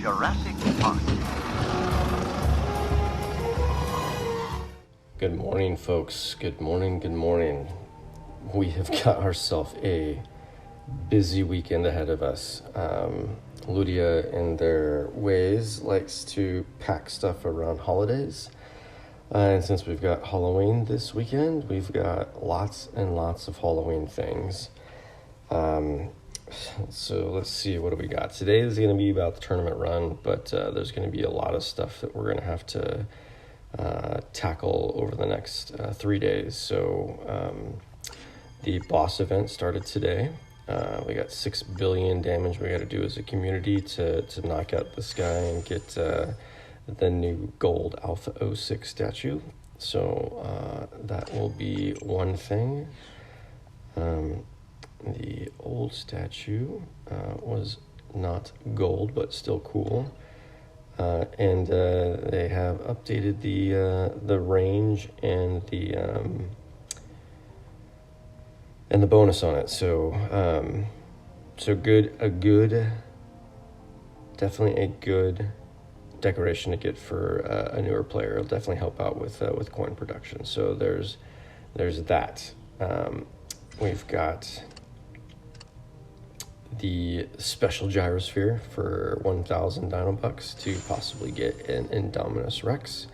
Jurassic Park. Good morning, folks. Good morning, good morning. We have got ourselves a busy weekend ahead of us. Ludia, in their ways, likes to pack stuff around holidays. And since we've got Halloween this weekend, we've got lots and lots of Halloween things. So let's see, what do we got? Today is going to be about the tournament run, but there's going to be a lot of stuff that we're going to have to tackle over the next 3 days. So the boss event started today. We got 6 billion damage we got to do as a community to knock out this guy and get the new gold Alpha 06 statue. So that will be one thing. The old statue was not gold, but still cool. And they have updated the range and the bonus on it. So definitely a good decoration to get for a newer player. It'll definitely help out with coin production. So there's that. We've got the special Gryosphere for 1,000 Dino Bucks to possibly get an Indominus Rex.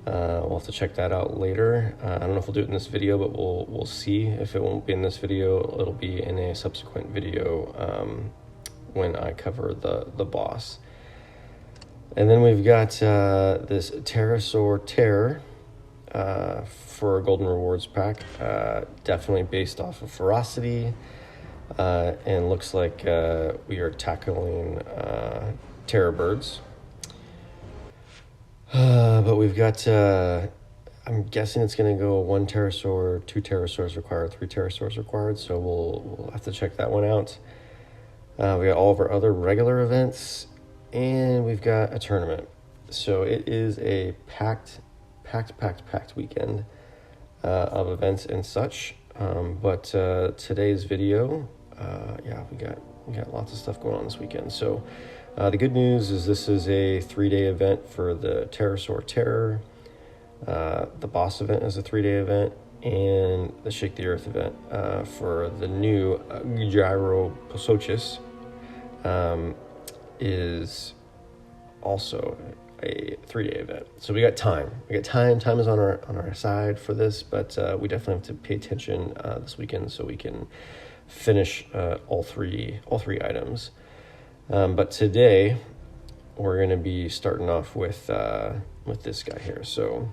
We'll have to check that out later. I don't know if we'll do it in this video, but we'll see. If it won't be in this video, it'll be in a subsequent video when I cover the boss. And then we've got this Pterosaur Terror for a Golden Rewards pack, definitely based off of ferocity. And looks like we are tackling terror birds. But we've got, I'm guessing it's going to go 1 pterosaur, 2 pterosaurs required, 3 pterosaurs required. So we'll have to check that one out. We got all of our other regular events, and we've got a tournament. So it is a packed weekend of events and such. But today's video, we got lots of stuff going on this weekend. So the good news is this is a 3-day event for the Pterosaur Terror. The boss event is a 3-day event, and the Shake the Earth event for the new Gryposuchus is also a 3-day event. So we got time. Time is on our side for this, but we definitely have to pay attention this weekend so we can finish all three items. But today we're going to be starting off with this guy here. So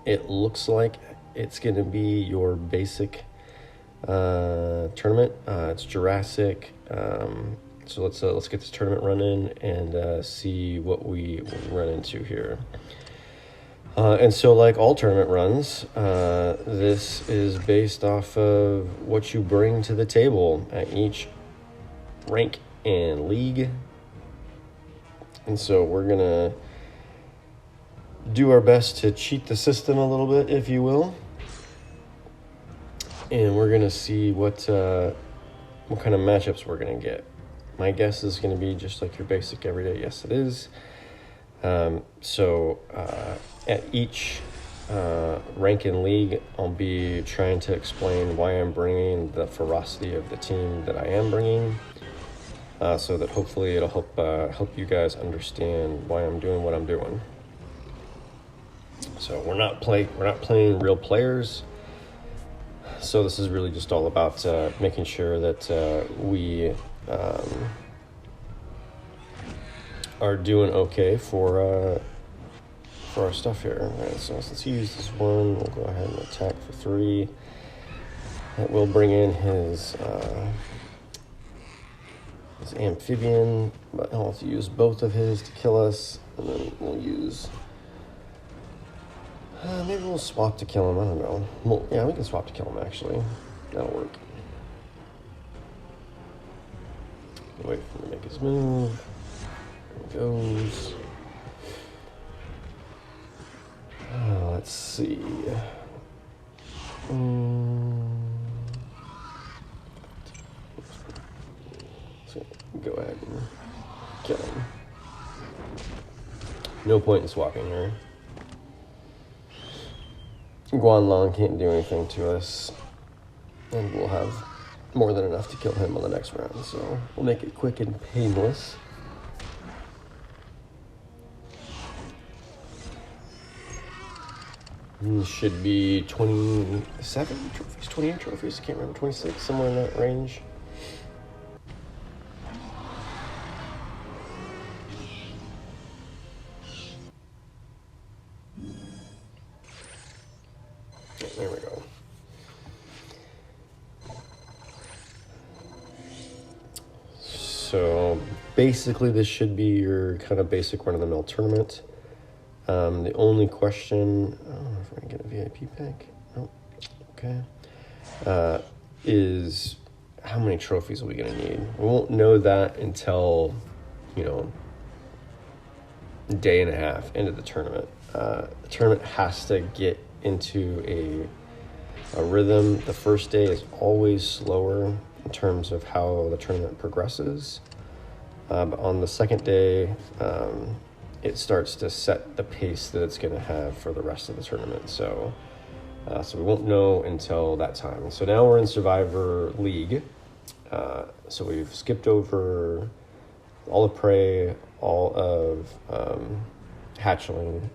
it looks like it's going to be your basic tournament. It's Jurassic. So let's get this tournament running and see what we run into here. And so, like all tournament runs, this is based off of what you bring to the table at each rank and league. And so we're gonna do our best to cheat the system a little bit, if you will. And we're gonna see what kind of matchups we're gonna get. My guess is going to be just like your basic everyday. Yes, it is. So at each rank and league, I'll be trying to explain why I'm bringing the ferocity of the team that I am bringing, so that hopefully it'll help you guys understand why I'm doing what I'm doing. So we're not playing real players. So this is really just all about making sure that we are doing okay for our stuff here. All right, so let's use this one. We'll go ahead and attack for 3. That will bring in his amphibian, but I'll have to use both of his to kill us, and then we'll use maybe we'll swap to kill him. I don't know. Well, yeah, we can swap to kill him actually. That'll work. Wait for him to make his move. There he goes. Let's see. So go ahead and kill him. No point in swapping here. Guanlong can't do anything to us, and we'll have more than enough to kill him on the next round, so we'll make it quick and painless. Should be 27 trophies, 28 trophies, I can't remember, 26, somewhere in that range. There we go. So basically this should be your kind of basic run-of-the-mill tournament. The only question, I don't know if we're gonna get a VIP pack. Nope. Okay. Is how many trophies are we gonna need? We won't know that until, you know, a day and a half into the tournament. The tournament has to get into a rhythm. The first day is always slower in terms of how the tournament progresses. But on the second day, it starts to set the pace that it's going to have for the rest of the tournament. So we won't know until that time. So now we're in Survivor League. So we've skipped over all of Prey, all of Hatchling,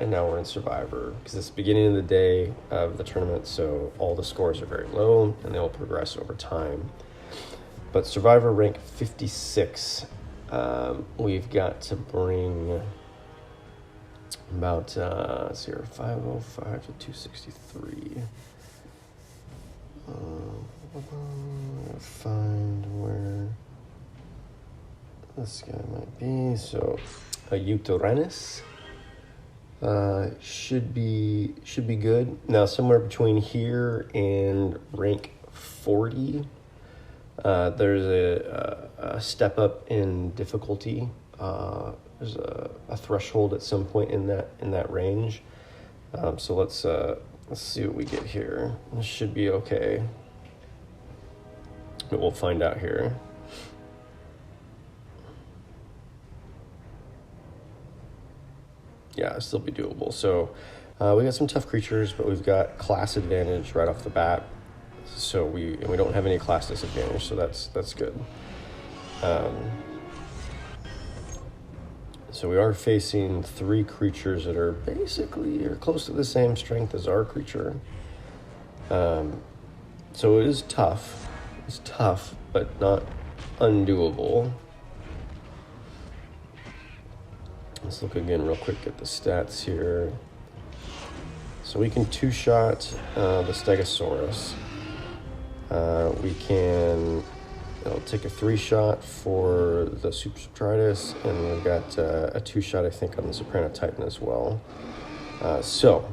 and now we're in Survivor because it's the beginning of the day of the tournament, so all the scores are very low and they will progress over time. But Survivor rank 56, we've got to bring about, let's see here, 505 to 263. Find where this guy might be. So a Uranus should be good. Now somewhere between here and rank 40, there's a step up in difficulty. There's a threshold at some point in that range. So let's see what we get here. This should be okay, but we'll find out here. Yeah, it'll still be doable. So we got some tough creatures, but we've got class advantage right off the bat. So we don't have any class disadvantage, so that's good. So we are facing 3 creatures that are basically or close to the same strength as our creature. So it is tough. It's tough, but not undoable. Let's look again real quick at the stats here. So we can 2-shot the Stegosaurus. We can take a 3-shot for the Substratus, and we've got a 2-shot, I think, on the Soprano Titan as well. So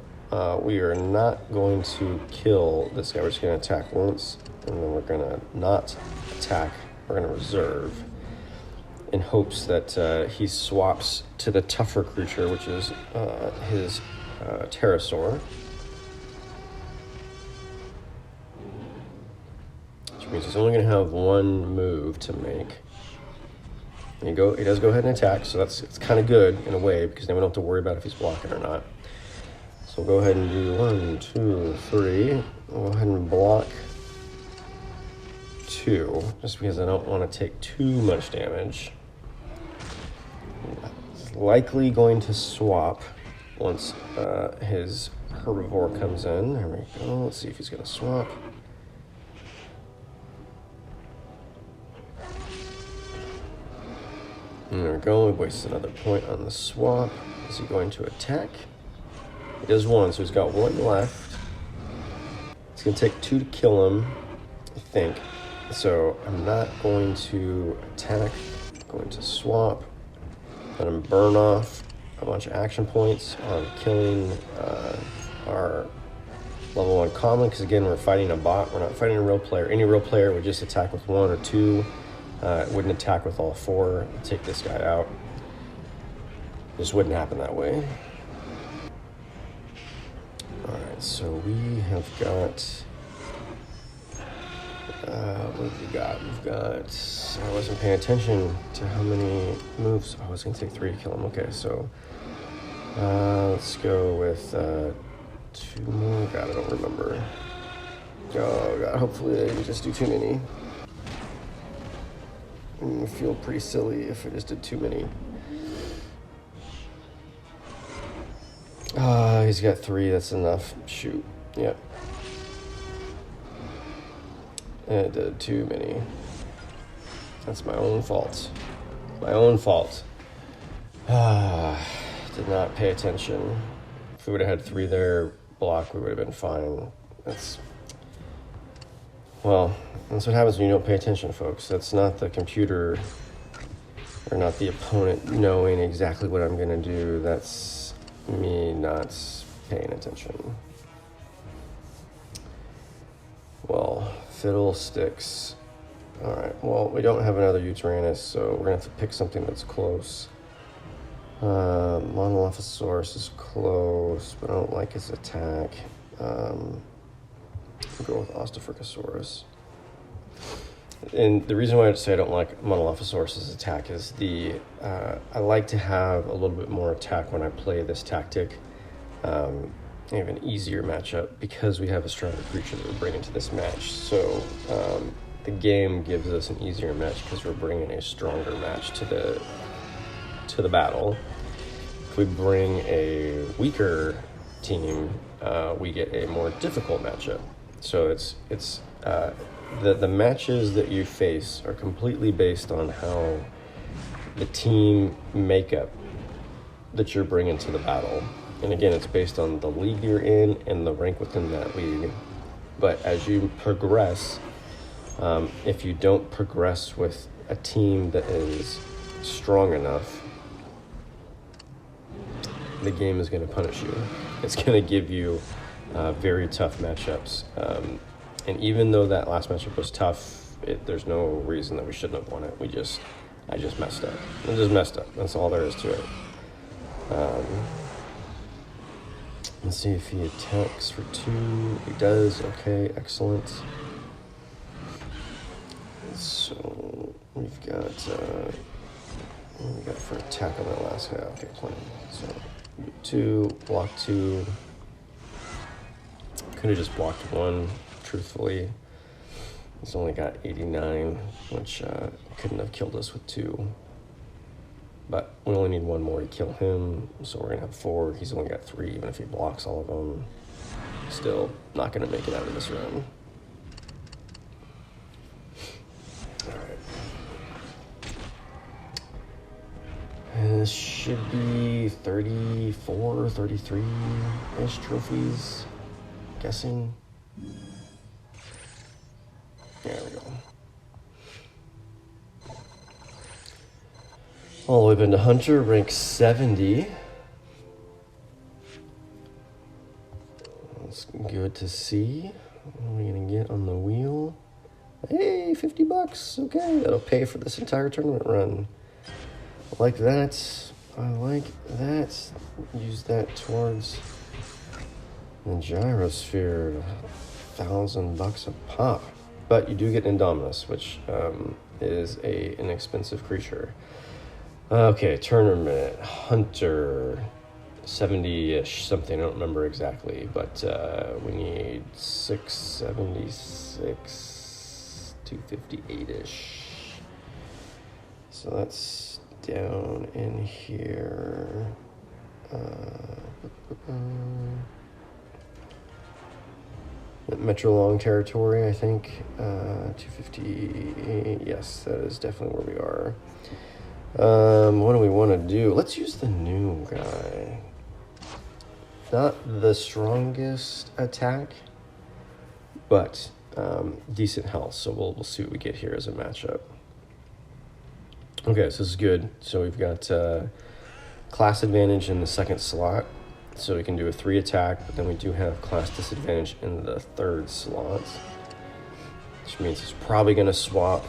we are not going to kill this guy. We're just going to attack once, and then we're going to not attack. We're going to reserve in hopes that he swaps to the tougher creature, which is his Pterosaur. Which means he's only going to have one move to make. And he does go ahead and attack, so it's kind of good in a way, because then we don't have to worry about if he's blocking or not. So we'll go ahead and do 1, 2, 3. We'll go ahead and block 2, just because I don't want to take too much damage. He's likely going to swap once his herbivore comes in. There we go. Let's see if he's going to swap. There we go. We wasted another point on the swap. Is he going to attack? He does 1, so he's got 1 left. It's going to take 2 to kill him, I think. So I'm not going to attack. I'm going to swap. Let him burn off a bunch of action points on killing our level 1 common, because again, we're fighting a bot. We're not fighting a real player. Any real player would just attack with 1 or 2. It wouldn't attack with all 4. Take this guy out. This wouldn't happen that way. Alright, so we have got... what have we got? We've got... I wasn't paying attention to how many moves. Oh, I was going to take 3 to kill him. Okay, so Let's go with 2 more. God, I don't remember. Oh God, hopefully I didn't just do too many. I'm gonna feel pretty silly if I just did too many. He's got 3, that's enough. Shoot. Yep. I did too many. That's my own fault. My own fault. Did not pay attention. If we would have had 3 there, block, we would have been fine. Well, that's what happens when you don't pay attention, folks. That's not the computer or not the opponent knowing exactly what I'm gonna do. That's me not paying attention. Well, fiddlesticks. All right, well, we don't have another Uranus, so we're gonna have to pick something that's close. Monolophosaurus is close, but I don't like his attack. We'll go with Ostafrikasaurus. And the reason why I say I don't like Monolophosaurus' attack is I like to have a little bit more attack when I play this tactic. I have an easier matchup because we have a stronger creature that we're bringing to this match. So the game gives us an easier match because we're bringing a stronger match to the battle. If we bring a weaker team, we get a more difficult matchup. So it's the matches that you face are completely based on how the team makeup that you're bringing to the battle. And again, it's based on the league you're in and the rank within that league. But as you progress, if you don't progress with a team that is strong enough, the game is going to punish you. It's going to give you very tough matchups. And even though that last matchup was tough, there's no reason that we shouldn't have won it. I just messed up. I just messed up. That's all there is to it. Let's see if he attacks for 2. He does. Okay, excellent. So we've got what we got for attack on that last guy. Okay, plan. So 2, block 2. Could have just blocked 1. Truthfully, he's only got 89, which couldn't have killed us with 2. But we only need 1 more to kill him, so we're gonna have 4. He's only got 3, even if he blocks all of them. Still not gonna make it out of this run. All right. And this should be 34, 33-ish trophies, guessing. There we go. All the way up into Hunter, rank 70. That's good to see. What are we gonna get on the wheel? Hey, $50. Okay, that'll pay for this entire tournament run. I like that. I like that. Use that towards the Gryosphere. $1,000 a pop. But you do get Indominus, which is an inexpensive creature. Okay, tournament, Hunter, 70-ish, something, I don't remember exactly, but we need 676, 258-ish. So that's down in here. Metro Long territory, I think. 250, yes, that is definitely where we are. What do we want to do? Let's use the new guy. Not the strongest attack, but decent health. So we'll see what we get here as a matchup. Okay, so this is good. So we've got class advantage in the second slot. So we can do a 3 attack, but then we do have class disadvantage in the 3rd slot, which means it's probably going to swap.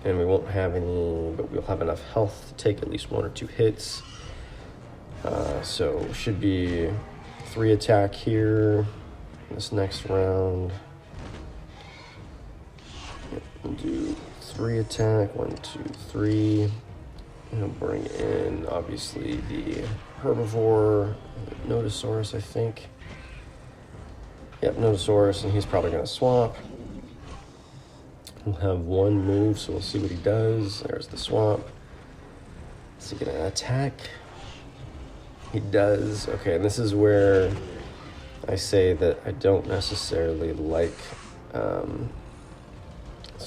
And we won't have any, but we'll have enough health to take at least 1 or 2 hits. So should be 3 attack here this next round. We'll do 3 attack, 1, 2, 3. I'm gonna bring in obviously the herbivore, Notosaurus, I think. Yep, Notosaurus, and he's probably gonna swap. We'll have one move, so we'll see what he does. There's the swap. Is he gonna attack? He does. Okay, and this is where I say that I don't necessarily like, so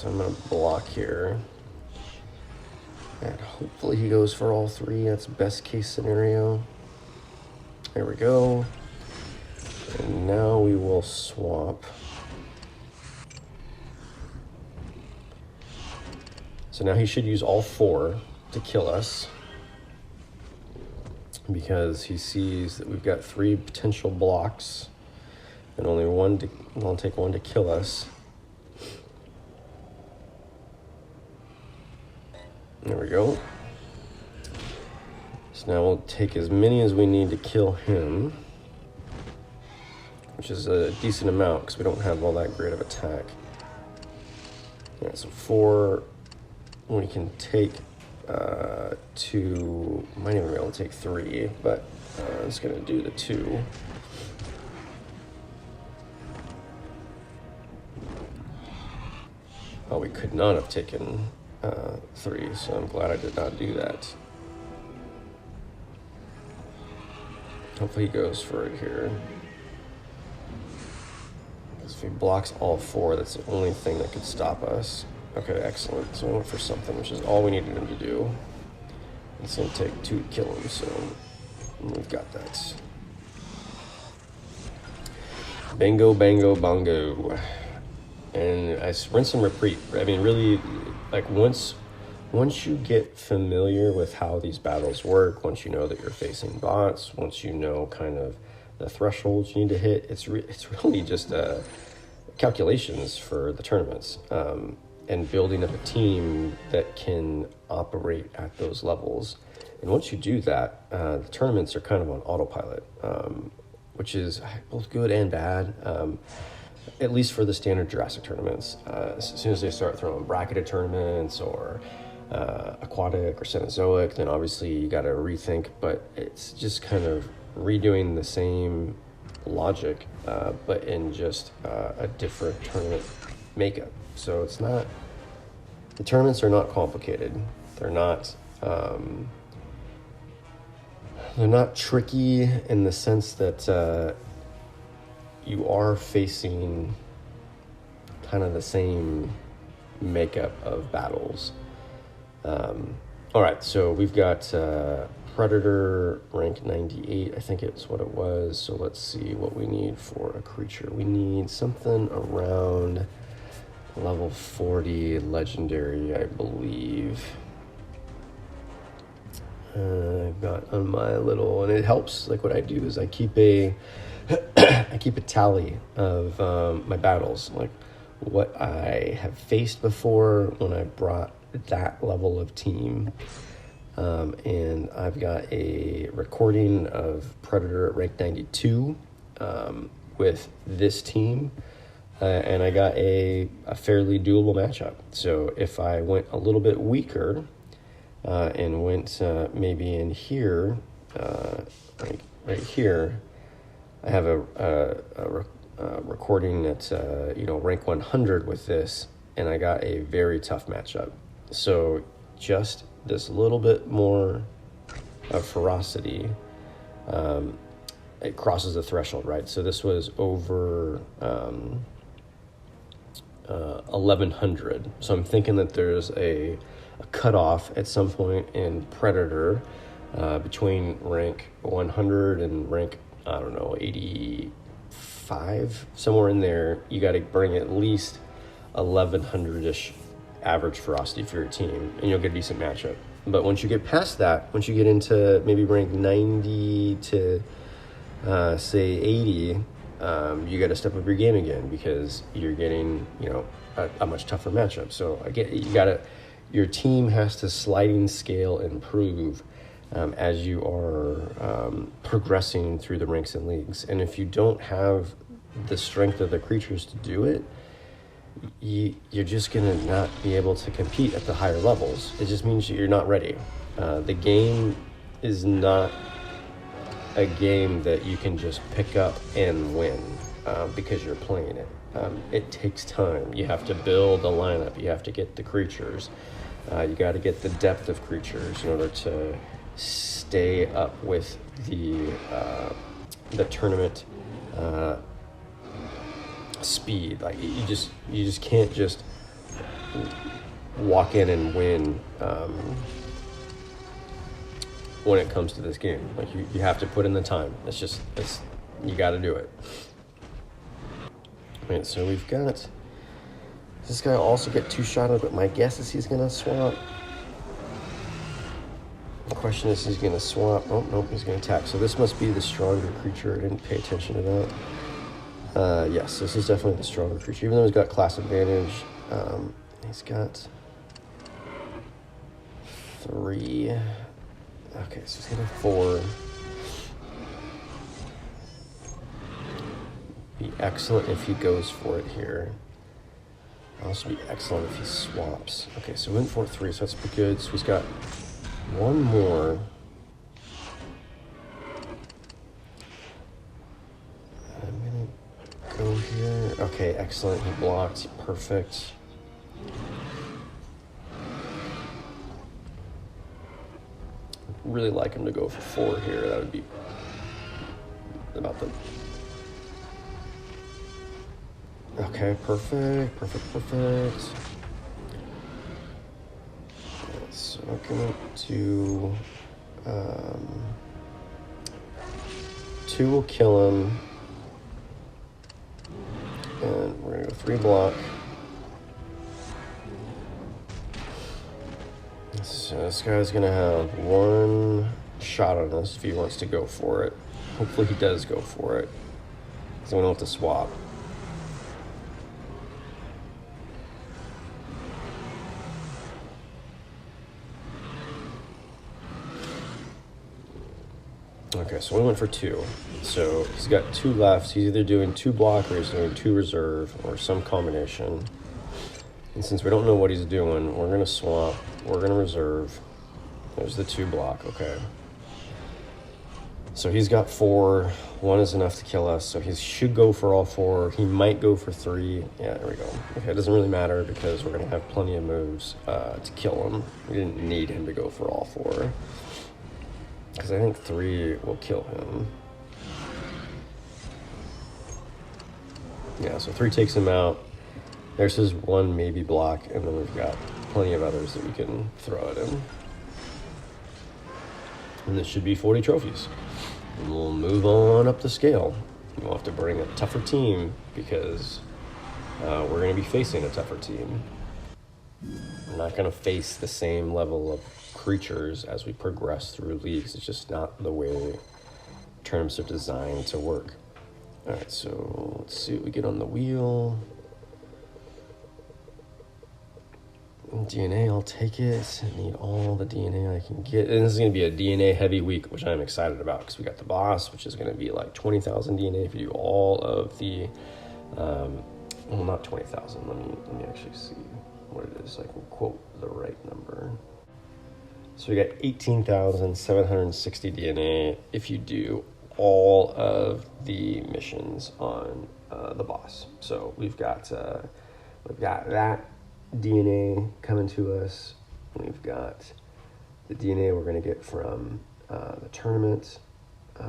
I'm gonna block here. And hopefully he goes for all three. That's best case scenario. There we go. And now we will swap. So now he should use all four to kill us, because he sees that we've got three potential blocks and only one to, I'll take one to kill us. There we go. So now we'll take as many as we need to kill him, which is a decent amount because we don't have all that great of attack. Yeah, so 4, we can take 2, might even be able to take 3, but I'm just gonna do the 2. Oh, we could not have taken 3, so I'm glad I did not do that. Hopefully he goes for it here. Because if he blocks all 4, that's the only thing that could stop us. Okay, excellent. So we went for something, which is all we needed him to do. It's going to take 2 to kill him, so we've got that. Bango, bango, bongo. And I rinse and repeat. I mean, really, like once you get familiar with how these battles work, once you know that you're facing bots, once you know kind of the thresholds you need to hit, it's really just calculations for the tournaments. And building up a team that can operate at those levels. And once you do that, the tournaments are kind of on autopilot, which is both good and bad, at least for the standard Jurassic tournaments. As soon as they start throwing bracketed tournaments or aquatic or Cenozoic, then obviously you got to rethink, but it's just kind of redoing the same logic, but in just a different tournament makeup. So it's not, the tournaments are not complicated. They're not tricky in the sense that you are facing kind of the same makeup of battles. All right, so we've got Predator rank 98, I think it's what it was. So let's see what we need for a creature. We need something around level 40 legendary, I believe. I've got on my little, and it helps, like what I do is I keep a I keep a tally of my battles, like what I have faced before when I brought that level of team. And I've got a recording of Predator at rank 92 with this team. And I got a fairly doable matchup. So if I went a little bit weaker and went maybe in here, right here, I have a recording at rank 100 with this, and I got a very tough matchup. So just this little bit more of ferocity, it crosses the threshold, right? So this was over 1100. So I'm thinking that there's a cutoff at some point in Predator between rank 100 and rank, I don't know, 85, somewhere in there. You got to bring at least 1100-ish average ferocity for your team, and you'll get a decent matchup. But once you get past that, once you get into maybe rank 90 to say 80, you got to step up your game again, because you're getting, a much tougher matchup. So your team has to sliding scale improve as you are progressing through the ranks and leagues. And if you don't have the strength of the creatures to do it, you're just gonna not be able to compete at the higher levels. It just means you're not ready. The game is not a game that you can just pick up and win because you're playing it. It takes time. You have to build a lineup. You have to get the creatures. You got to get the depth of creatures in order to stay up with the tournament speed. Like you just can't just walk in and win when it comes to this game. Like you have to put in the time. It's you got to do it. Right, so we've got, does this guy also get two-shotted, but my guess is he's gonna swap. The question is, he's gonna swap. Oh, nope, he's gonna attack. So this must be the stronger creature. I didn't pay attention to that. Yes, this is definitely the stronger creature. Even though he's got class advantage, he's got 3. Okay, so he's getting 4. Be excellent if he goes for it here. Also be excellent if he swaps. Okay, so we went for 3, so that's pretty good. So he's got 1 more. I'm gonna go here. Okay, excellent. He blocked. Perfect. Really like him to go for 4 here. That would be about the... Okay, perfect. So I'm gonna do 2 will kill him, and we're gonna go 3 block. So this guy's gonna have 1 shot on us if he wants to go for it. Hopefully he does go for it, so we don't have to swap. Okay, so we went for 2. So he's got 2 left. He's either doing 2 block or he's doing 2 reserve or some combination. And since we don't know what he's doing, we're gonna swap. We're gonna reserve. There's the 2 block, okay. So he's got 4. 1 is enough to kill us, so he should go for all 4. He might go for 3. Yeah, there we go. Okay, it doesn't really matter because we're gonna have plenty of moves to kill him. We didn't need him to go for all 4. Because I think 3 will kill him. Yeah, so 3 takes him out. There's his 1 maybe block, and then we've got plenty of others that we can throw at him. And this should be 40 trophies. And we'll move on up the scale. We'll have to bring a tougher team because we're going to be facing a tougher team. We're not going to face the same level of creatures as we progress through leagues. It's just not the way tournaments are designed to work. All right, so let's see what we get on the wheel. DNA, I'll take it. I need all the DNA I can get. And this is going to be a DNA heavy week, which I'm excited about because we got the boss, which is going to be like 20,000 DNA if you do all of the, well, not 20,000. Let me actually see what it is so I can quote the right number. So we got 18,760 DNA if you do all of the missions on the boss. So we've got that DNA coming to us. We've got the DNA we're going to get from the tournament.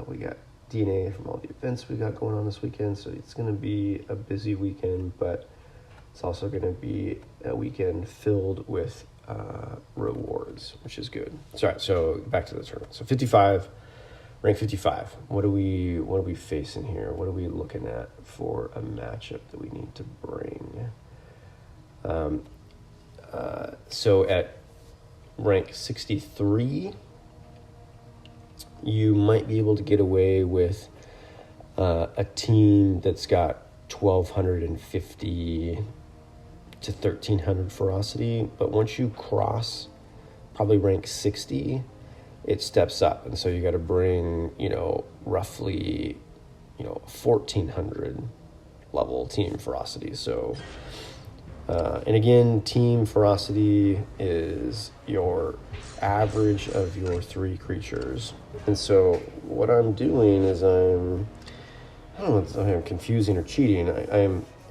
We got DNA from all the events we got going on this weekend. So it's going to be a busy weekend, but it's also going to be a weekend filled with rewards, which is good. Sorry, so back to the tournament. So 55, rank 55. What are we facing here? What are we looking at for a matchup that we need to bring? So at rank 63, you might be able to get away with a team that's got 1,250 to 1,300 ferocity, but once you cross probably rank 60, it steps up, and so you got to bring, roughly, 1,400 level team ferocity. So And again, team ferocity is your average of your 3 creatures. And so what I'm doing is I don't know if I'm confusing or cheating.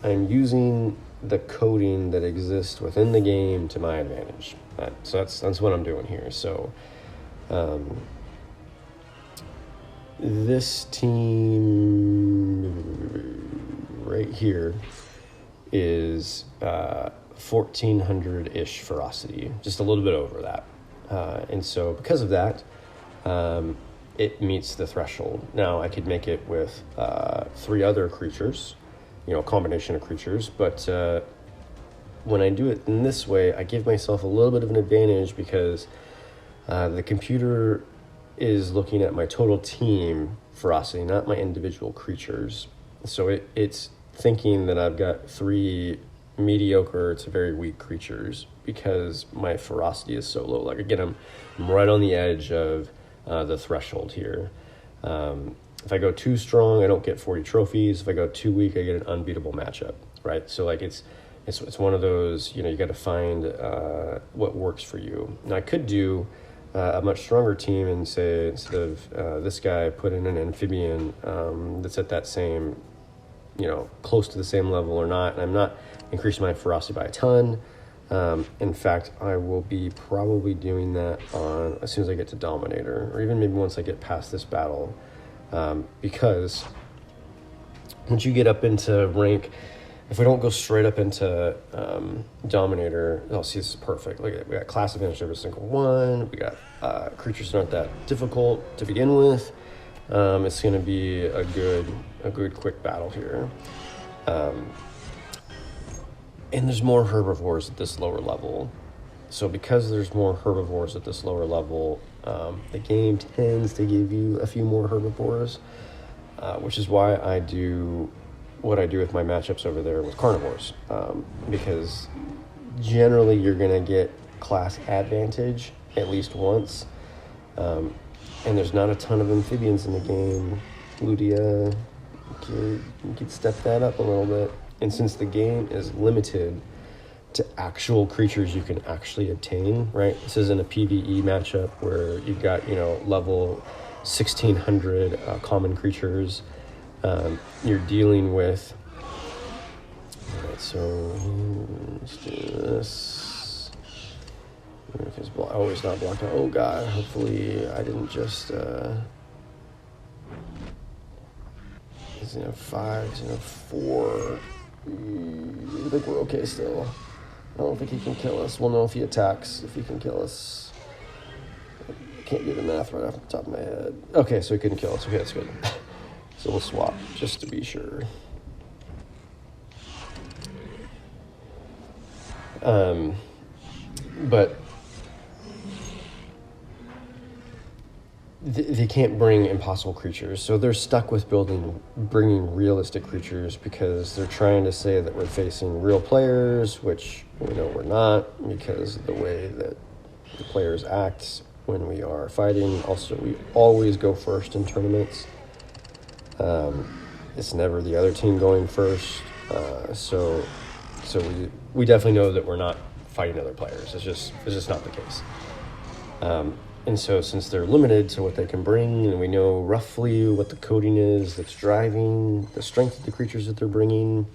I'm using the coding that exists within the game to my advantage. So that's what I'm doing here. So this team right here is 1400-ish ferocity, just a little bit over that. And so because of that, it meets the threshold. Now I could make it with 3 other creatures, a combination of creatures, but when I do it in this way, I give myself a little bit of an advantage because the computer is looking at my total team ferocity, not my individual creatures. So it's thinking that I've got 3 mediocre to very weak creatures because my ferocity is so low. Like again, I'm right on the edge of the threshold here. If I go too strong, I don't get 40 trophies. If I go too weak, I get an unbeatable matchup, right? So like it's one of those, you got to find what works for you. Now I could do a much stronger team and say, instead of this guy, put in an Amphibian that's at that same, close to the same level or not. And I'm not increasing my ferocity by a ton. In fact, I will be probably doing that as soon as I get to Dominator, or even maybe once I get past this battle, because once you get up into rank, if we don't go straight up into Dominator, see, this is perfect. Look at it. We got class advantage every single one. We got creatures that aren't that difficult to begin with. It's going to be a good quick battle here. And there's more herbivores at this lower level. So because there's more herbivores at this lower level, the game tends to give you a few more herbivores, which is why I do what I do with my matchups over there with carnivores, because generally you're going to get class advantage at least once, and there's not a ton of amphibians in the game. Ludia, you could step that up a little bit. And since the game is limited to actual creatures you can actually obtain, right? This isn't a PvE matchup where you've got, level 1600 common creatures. You're dealing with, all right, so let's do this. If it's he's not blocked out. Oh God, hopefully I didn't just, he's in a 5, he's in a 4. I think we're okay still. I don't think he can kill us. We'll know if he attacks, if he can kill us. I can't do the math right off the top of my head. Okay, so he couldn't kill us. Okay, that's good. So we'll swap, just to be sure. But they can't bring impossible creatures, so they're stuck with bringing realistic creatures because they're trying to say that we're facing real players, which we know we're not because of the way that the players act when we are fighting. Also, we always go first in tournaments. It's never the other team going first, so we definitely know that we're not fighting other players. It's just not the case. And so since they're limited to what they can bring, and we know roughly what the coding is that's driving the strength of the creatures that they're bringing,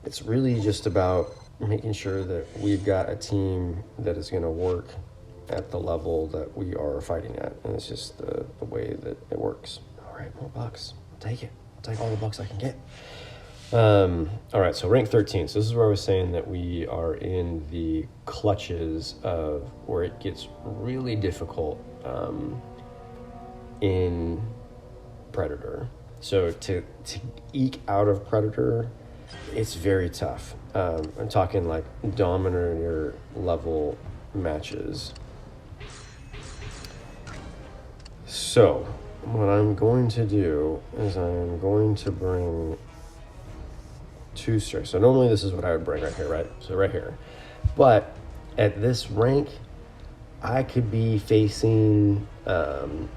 it's really just about making sure that we've got a team that is going to work at the level that we are fighting at. And it's just the way that it works. All right, more bucks. I'll take it. I'll take all the bucks I can get. All right, so rank 13. So this is where I was saying that we are in the clutches of where it gets really difficult in Predator. So to eke out of Predator, it's very tough. I'm talking like Dominator level matches. So what I'm going to do is I'm going to bring 2 strength. So normally this is what I would bring right here, right? So right here. But at this rank, I could be facing, 120%,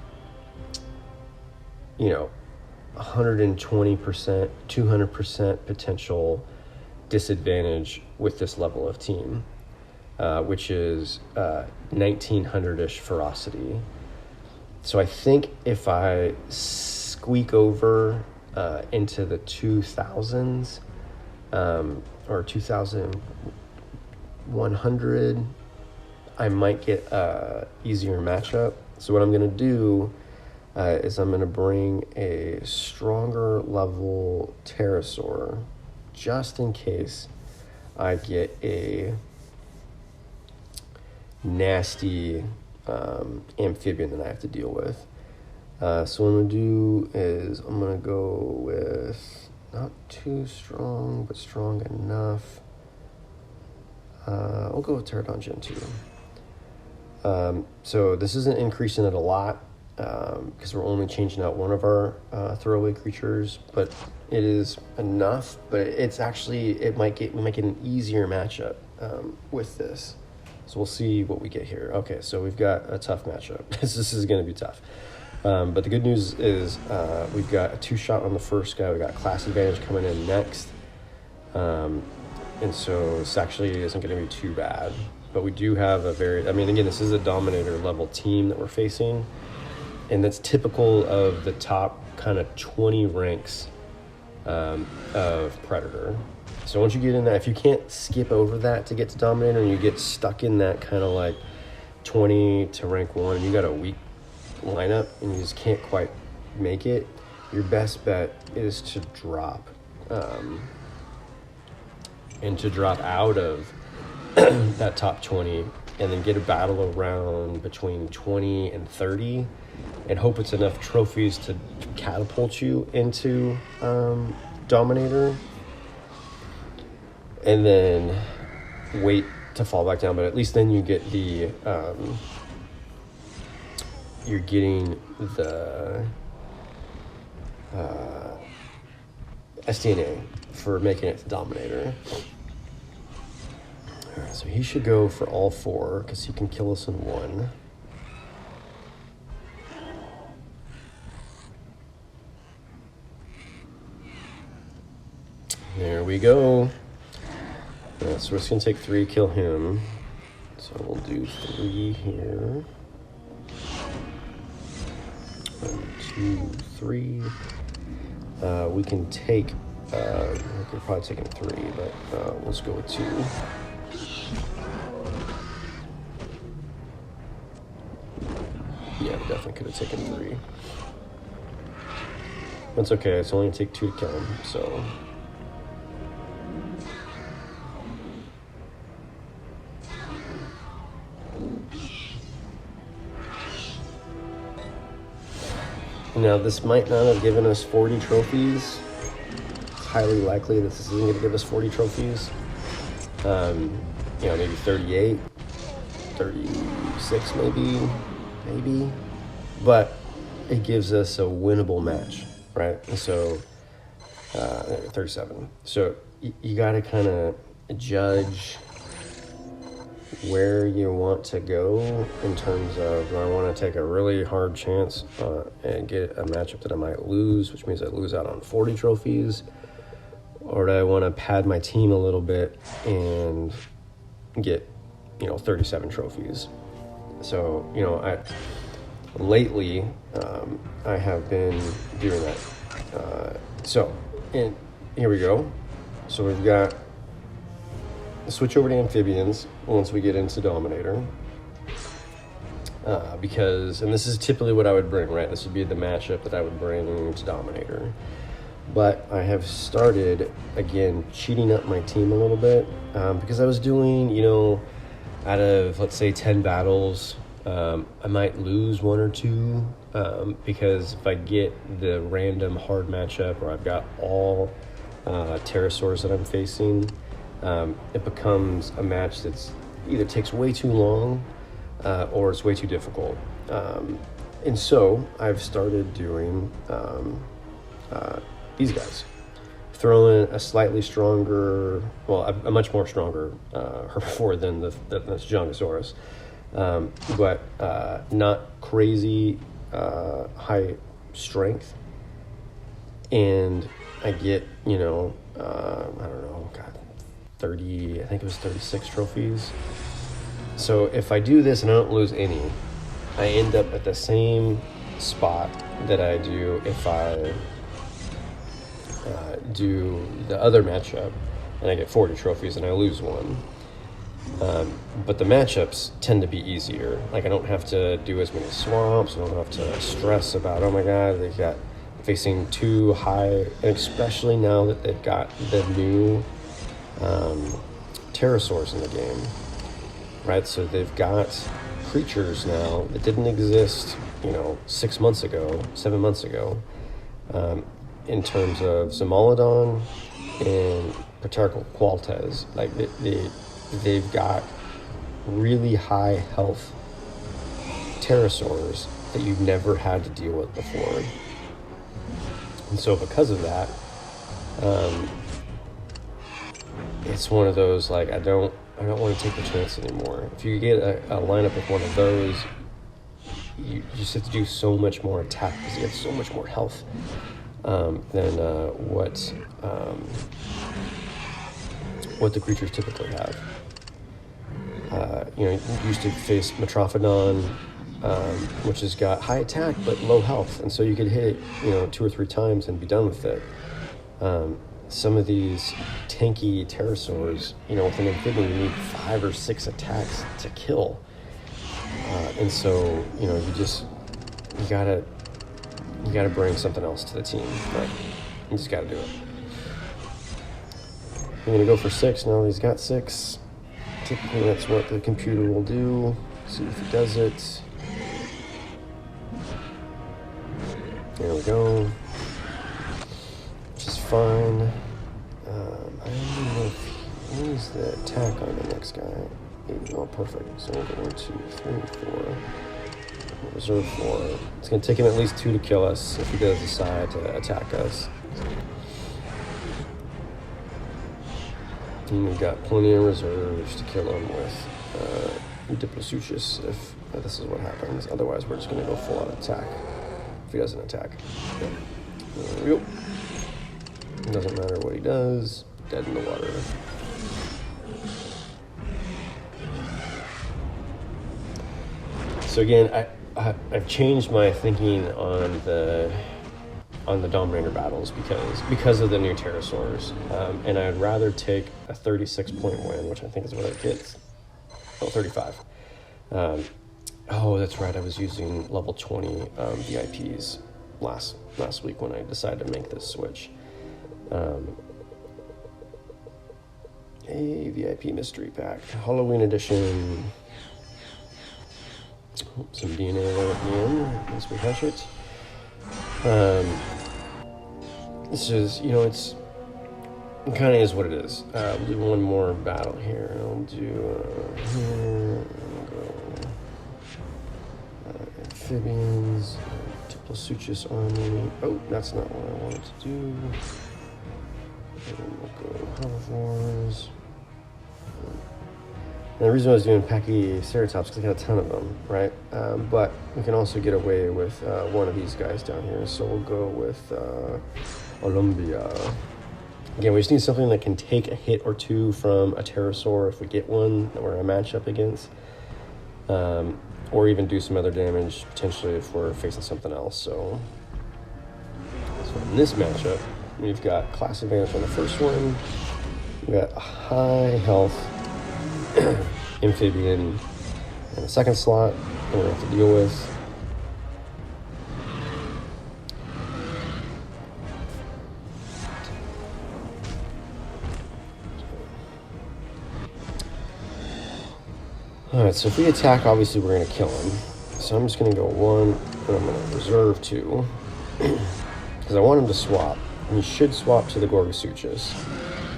200% potential disadvantage with this level of team, which is 1900-ish ferocity. So I think if I squeak over into the 2000s or 2100, I might get a easier matchup. So what I'm going to do is I'm going to bring a stronger level Pterosaur just in case I get a nasty amphibian that I have to deal with. So what I'm going to do is I'm going to go with not too strong, but strong enough. We'll go with Pterodon Gen 2. So this isn't increasing it a lot because we're only changing out one of our throwaway creatures, but it is enough. But it's actually, we might get an easier matchup with this. So we'll see what we get here. Okay, so we've got a tough matchup. This is going to be tough. But the good news is we've got a 2-shot on the first guy. We got class advantage coming in next. And so this actually isn't going to be too bad. But we do have again, this is a Dominator level team that we're facing. And that's typical of the top kind of 20 ranks of Predator. So once you get in that, if you can't skip over that to get to Dominator and you get stuck in that kind of like 20 to rank 1 and you got a weak lineup and you just can't quite make it, your best bet is to drop and to drop out of that top 20 and then get a battle around between 20 and 30 and hope it's enough trophies to catapult you into Dominator, and then wait to fall back down. But at least then you get the you're getting the SDNA for making it to Dominator. All right, so he should go for all 4 because he can kill us in 1. There we go. So we're just going to take 3, kill him. So we'll do 3 here. 1, 2, 3. We can take, we could probably take 3, but let's go with 2. Yeah, we definitely could have taken 3. That's okay, it's only going to take 2 to kill him, so. Now, this might not have given us 40 trophies. It's highly likely that this isn't going to give us 40 trophies. Maybe 38, 36 maybe. But it gives us a winnable match, right? And so, 37. So you got to kind of judge where you want to go in terms of, do I want to take a really hard chance and get a matchup that I might lose, which means I lose out on 40 trophies, or do I want to pad my team a little bit and get 37 trophies? So lately I have been doing that. And here we go. So we've got switch over to amphibians once we get into Dominator, because, and this is typically what I would bring, right? This would be the matchup that I would bring to Dominator. But I have started, again, cheating up my team a little bit, because I was doing, out of, let's say, 10 battles, I might lose 1 or 2, because if I get the random hard matchup, or I've got all pterosaurs that I'm facing, it becomes a match that's either takes way too long or it's way too difficult. And so I've started doing these guys. Throw in a slightly stronger, a much more stronger herbivore than the Jongosaurus, but not crazy high strength. And I get, I don't know, God, 30, I think it was 36 trophies. So if I do this and I don't lose any, I end up at the same spot that I do if I do the other matchup and I get 40 trophies and I lose one. But the matchups tend to be easier. Like I don't have to do as many swamps. I don't have to stress about, oh my god, they got facing too high, and especially now that they've got the new pterosaurs in the game, right? So they've got creatures now that didn't exist, 6 months ago, 7 months ago, in terms of Zomolodon and Pterosaur. Like they've got really high health pterosaurs that you've never had to deal with before. And so because of that, it's one of those, like, I don't want to take the chance anymore. If you get a lineup with one of those, you just have to do so much more attack because you have so much more health than what the creatures typically have. You used to face Metrophodon, which has got high attack but low health, and so you could hit it 2 or 3 times and be done with it. Some of these tanky pterosaurs, with an amphibian, you need 5 or 6 attacks to kill, and so you gotta bring something else to the team. Like, you just gotta do it. I'm gonna go for 6 now. He's got 6. Typically, that's what the computer will do. See if he does it. There we go. Which is fine. I don't know if he needs the attack on the next guy. Oh, perfect. So we'll go 1, 2, 3, 4. Reserve 4. It's going to take him at least 2 to kill us if he does decide to attack us. And we've got plenty of reserves to kill him with Gryposuchus if this is what happens. Otherwise, we're just going to go full out attack if he doesn't attack. There we go. It doesn't matter what he does. Dead in the water. So again, I've changed my thinking on the Dominator battles because of the new pterosaurs, and I'd rather take a 36-point win, which I think is what it gets. 35. Oh, that's right. I was using level 20 VIPs last week when I decided to make this switch. A VIP mystery pack, Halloween edition. Some DNA there at the end, once we hatch it. This is, it kind of is what it is. We'll do one more battle here. I'll do here. I'll go amphibians, Gryposuchus army. Oh, that's not what I wanted to do. And we'll go herbivores. And the reason I was doing Pachyceratops is because I got a ton of them, right? But we can also get away with one of these guys down here. So we'll go with Olympia. Again, we just need something that can take a hit or two from a pterosaur if we get one that we're in a match up against. Or even do some other damage, potentially, if we're facing something else. So in this matchup, we've got class advantage on the first one. We've got high health amphibian in the second slot that we're going to have to deal with. Alright, so if we attack, obviously we're going to kill him. So I'm just going to go 1, and I'm going to reserve 2. Because I want him to swap. And he should swap to the Gryposuchus.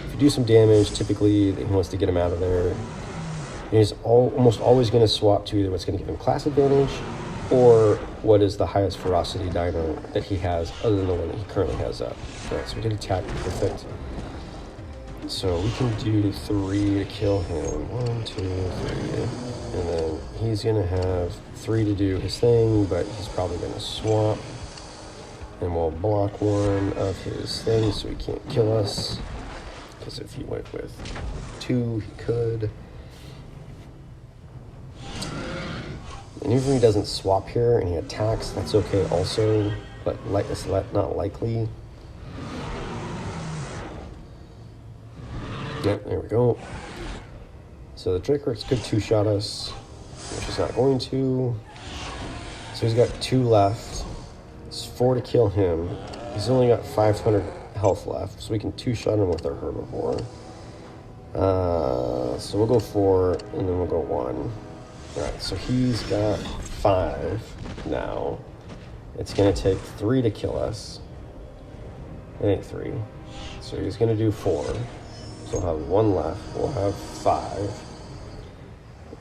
If you do some damage, typically he wants to get him out of there. And he's almost always going to swap to either what's going to give him class advantage or what is the highest ferocity dino that he has other than the one that he currently has up. Alright, so we did attack, perfect. So we can do 3 to kill him. 1, 2, 3. And then he's going to have 3 to do his thing, but he's probably going to swap. And we'll block one of his things so he can't kill us. because if he went with 2, he could. And even if he doesn't swap here and he attacks, that's okay also, but it's not likely. Yep, there we go. So the Dracorex could 2-shot us, which is not going to. So he's got 2 left. It's 4 to kill him. He's only got 500 health left, so we can 2-shot him with our herbivore. So we'll go 4, and then we'll go 1. Alright, so he's got 5 now. It's going to take 3 to kill us. It ain't 3. So he's going to do 4. So we'll have 1 left. We'll have 5.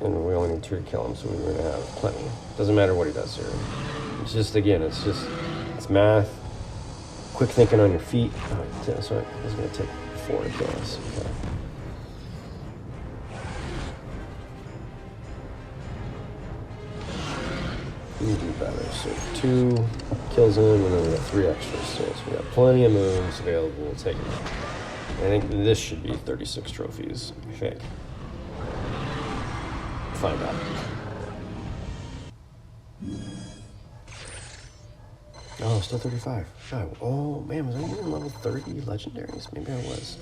And we only need 2 to kill him, so we're going to have plenty. Doesn't matter what he does here. It's just, again, it's math. Quick thinking on your feet. Alright, so it's going to take 4 to kill us. Okay. We do better. So 2 kills him, and then we got 3 extras still. So we got plenty of moves available. We'll take them. I think this should be 36 trophies. I think. Find out. Oh, still 35. Oh man, was I even level 30 legendaries? Maybe I was.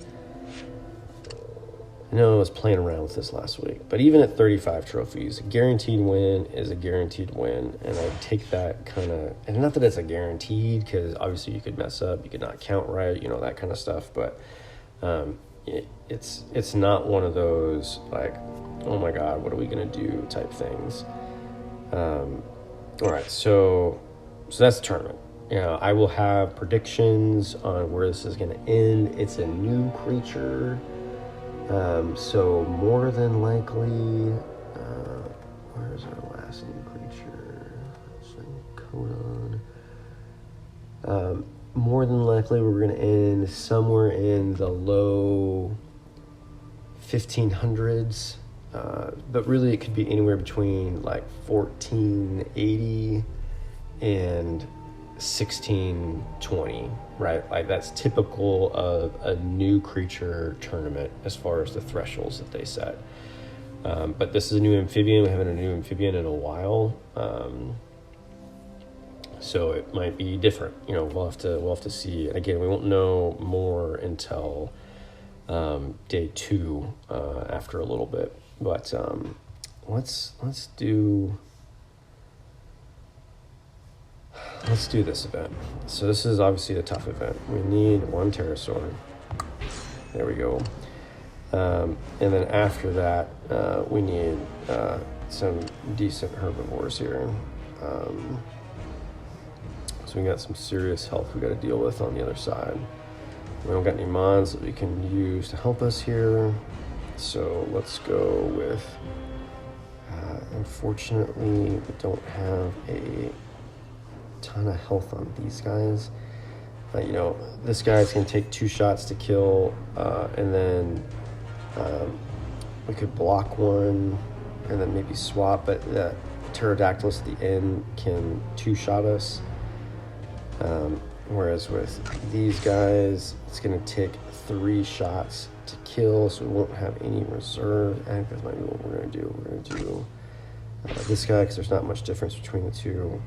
No, I was playing around with this last week. But even at 35 trophies, a guaranteed win is a guaranteed win. And I take that kind of... And not that it's a guaranteed, because obviously you could mess up. You could not count right, that kind of stuff. But it's not one of those, like, oh my God, what are we going to do type things. All right, so that's the tournament. I will have predictions on where this is going to end. It's a new creature. So more than likely, where's our last new creature? Codon. More than likely, we're going to end somewhere in the low 1500s. But really, it could be anywhere between like 1480 and 1620, right? Like that's typical of a new creature tournament as far as the thresholds that they set. But this is a new amphibian. We haven't had a new amphibian in a while, so it might be different. We'll have to see. And again, we won't know more until day 2 after a little bit. But let's do this event. So this is obviously a tough event. We need 1 pterosaur. There we go. And then after that, we need some decent herbivores here. So we got some serious health we got to deal with on the other side. We don't got any mons that we can use to help us here. So let's go with, unfortunately, we don't have a ton of health on these guys. This guy's going to take 2 shots to kill, and then we could block 1 and then maybe swap, but the Pterodactylus at the end can 2-shot us. Whereas with these guys, it's going to take 3 shots to kill, so we won't have any reserve. I think that might be what we're going to do. We're going to do this guy, because there's not much difference between the two,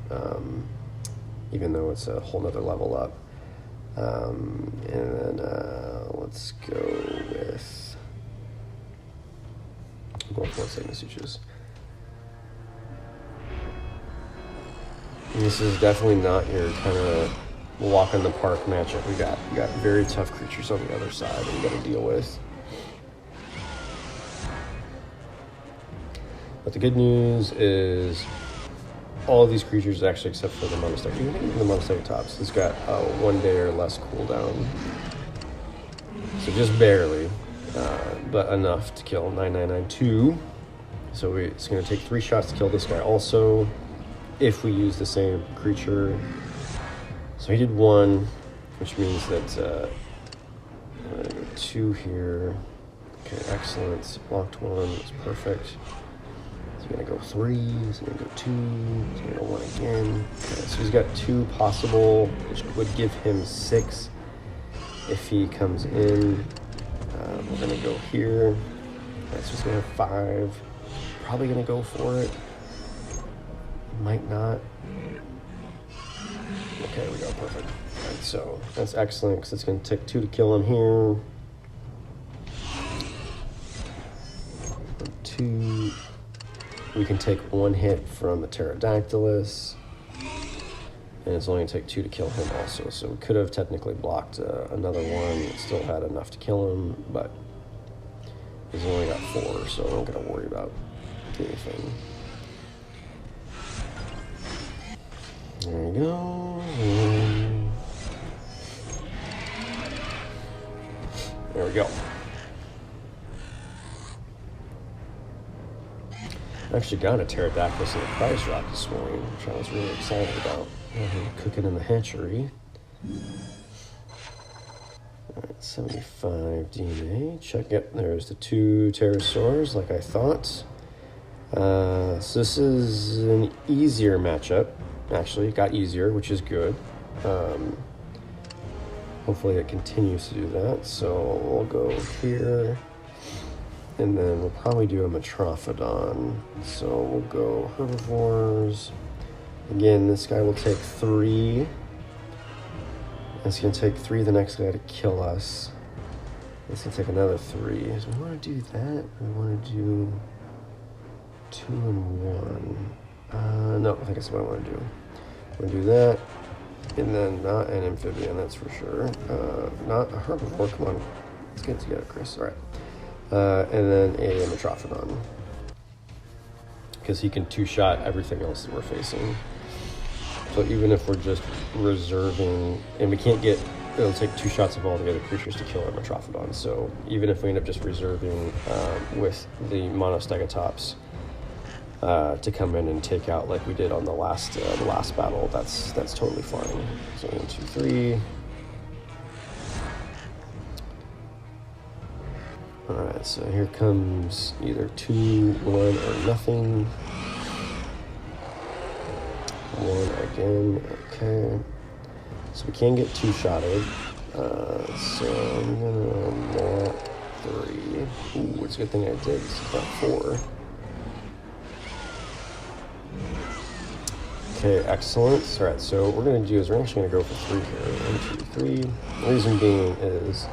even though it's a whole nother level up. And then let's go with... I'm going for Gryposuchus. This is definitely not your kind of walk in the park matchup. We got very tough creatures on the other side that we got to deal with. But the good news is all of these creatures, actually except for the Monastery, even the Monastery tops, has got 1 day or less cooldown. So just barely, but enough to kill 9992. So it's going to take 3 shots to kill this guy also, if we use the same creature. So he did 1, which means that 2 here. Okay, excellent. Blocked 1, it's perfect. He's gonna go 3, he's gonna go 2, he's gonna go 1 again. Okay, so he's got 2 possible, which would give him 6 if he comes in. We're gonna go here. That's just gonna have 5. Probably gonna go for it. Might not. Okay, we go, perfect. All right, so that's excellent because it's gonna take 2 to kill him here. 2. We can take 1 hit from a Pterodactylus. And it's only going to take 2 to kill him also. So we could have technically blocked another one. It still had enough to kill him, but he's only got 4, so I'm not going to worry about anything. There we go. There we go. I actually got a Pterodactylus in a prize drop this morning, which I was really excited about. Cooking in the hatchery. Alright, 75 DNA. Check it. There's the 2 pterosaurs, like I thought. So this is an easier matchup. Actually, it got easier, which is good. Hopefully it continues to do that. So we'll go here. And then we'll probably do a Metrophodon. So we'll go herbivores. Again, this guy will take 3. It's going to take 3 the next guy to kill us. It's going to take another 3. So we want to do that. We want to do 2 and 1. No, I think that's what I want to do. We're going to do that. And then not an amphibian, that's for sure. Not a herbivore. Come on. Let's get it together, Chris. All right. And then a Metrophodon. Because he can 2-shot everything else that we're facing. So even if we're just reserving, and we can't get, it'll take 2 shots of all the other creatures to kill our Metrophodon. So even if we end up just reserving with the Monostegatops to come in and take out like we did on the last battle, that's totally fine. So 1, 2, 3. Alright, so here comes either 2, 1, or nothing. 1 again, okay. So we can get 2-shotted. So I'm gonna want 3. Ooh, it's a good thing I did. It's about 4. Okay, excellent. Alright, so what we're gonna do is we're actually gonna go for 3 here. 1, 2, 3. The reason being is